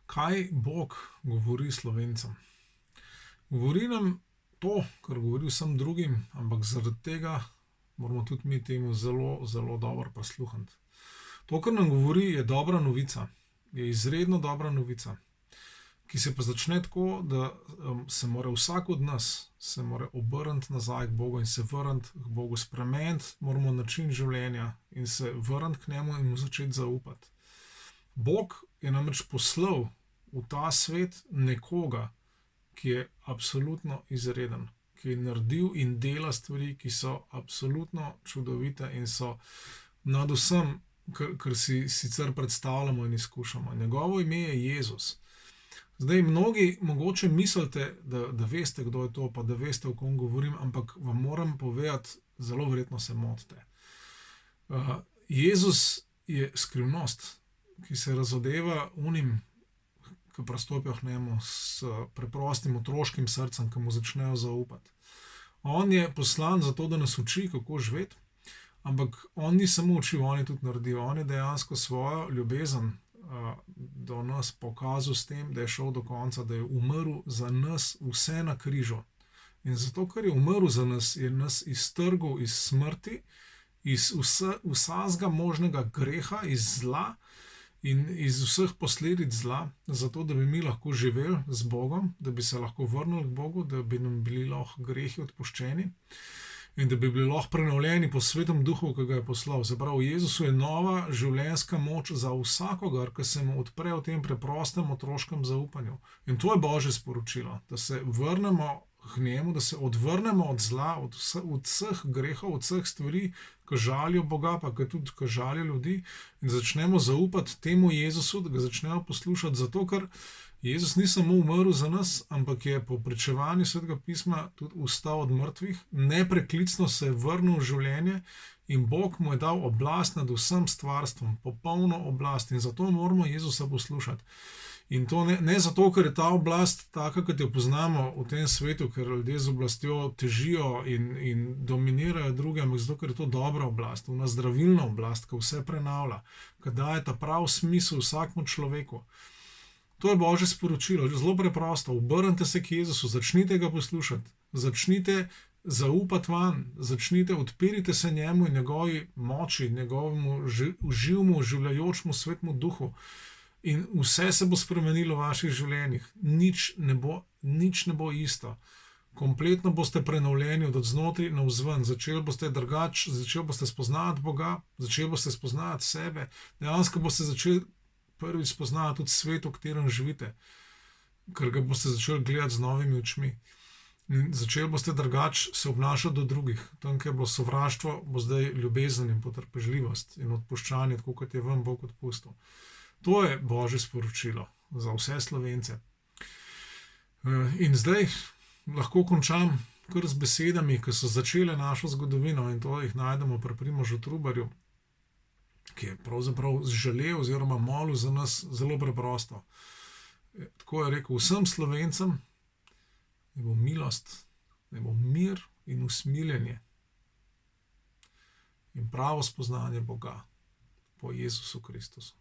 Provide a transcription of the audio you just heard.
Kaj Bog govori Slovencem? Govori nam to, kar govori vsem drugim, ampak zaradi tega moramo tudi mi temu zelo, zelo dobro prisluhniti. To, kar nam govori, je dobra novica, je izredno dobra novica, ki se pa začne tako, da se mora vsak od nas se mora obrniti nazaj k Bogu in se vrniti k Bogu, spremeniti moramo način življenja in se vrniti k njemu in mu začeti zaupati. Bog je namreč poslal v ta svet nekoga, ki je absolutno izreden, ki je naredil in dela stvari, ki so absolutno čudovite in so nad vsem, kar si sicer predstavljamo in izkušamo. Njegovo ime je Jezus. Zdaj, mnogi mogoče mislite, da veste, kdo je to, pa da veste, o kom govorim, ampak vam moram povedati, zelo verjetno se motite. Jezus je skrivnost, ki se razodeva unim, ki pristopijo k njemu s preprostim otroškim srcem, ki mu začnejo zaupati. On je poslan zato, da nas uči, kako živeti, ampak on ni samo učil, on je tudi naredil. On je dejansko svojo ljubezen do nas pokazal s tem, da je šel do konca, da je umrl za nas vse na križu. In zato, ker je umrl za nas, je nas iztrgal iz smrti, iz vsega možnega greha, iz zla in iz vseh posledic zla, zato da bi mi lahko živeli z Bogom, da bi se lahko vrnili k Bogu, da bi nam bili lahko grehi odpuščeni in da bi bili lahko prenovljeni po Svetem Duhu, ki ga je poslal. Se pravi, v Jezusu je nova življenjska moč za vsakogar, ki se mu odpre v tem preprostem otroškem zaupanju. In to je Božje sporočilo, da se vrnemo k njemu, da se odvrnemo od zla, od vseh grehov, od vseh stvari, ki žalijo Boga, pa tudi ki žalijo ljudi, in začnemo zaupati temu Jezusu, da ga začnemo poslušati, zato ker Jezus ni samo umrl za nas, ampak je po pričevanju Svetega pisma tudi vstal od mrtvih, nepreklicno se je vrnil v življenje in Bog mu je dal oblast nad vsem stvarstvom, popolno oblast, in zato moramo Jezusa poslušati. In to ne zato, ker je ta oblast taka, kot jo poznamo v tem svetu, ker ljudje z oblastjo težijo in dominirajo druge, ampak zato, ker je to dobra oblast, ona zdravilna oblast, ki vse prenavlja, ki daje ta prav smisel vsakmu človeku. To je Božje sporočilo, zelo preprosto. Obrnite se k Jezusu, začnite ga poslušati, začnite zaupati vanj, začnite, odpirite se njemu in njegovi moči, njegovemu živemu, življajočemu Svetemu Duhu. In vse se bo spremenilo v vaših življenjih. Nič ne bo isto. Kompletno boste prenovljeni od znotraj navzven. Začeli boste drugače, začeli boste spoznavati Boga, začeli boste spoznavati sebe. Dejansko boste začeli prvič spoznavati tudi svet, v katerem živite, ker ga boste začeli gledati z novimi očmi. Začeli boste drugače se obnašati do drugih. Tam, kjer je bilo sovraštvo, bo zdaj ljubezen in potrpežljivost in odpuščanje, tako kot je vam Bog odpustil. To je Božje sporočilo za vse Slovence. In zdaj lahko končam kar z besedami, ki so začele našo zgodovino, in to jih najdemo pri Primožu Trubarju, ki je pravzaprav želel oziroma molil za nas zelo preprosto. Tako je rekel: vsem Slovencem naj bo milost, naj bo mir in usmiljenje in pravo spoznanje Boga po Jezusu Kristusu.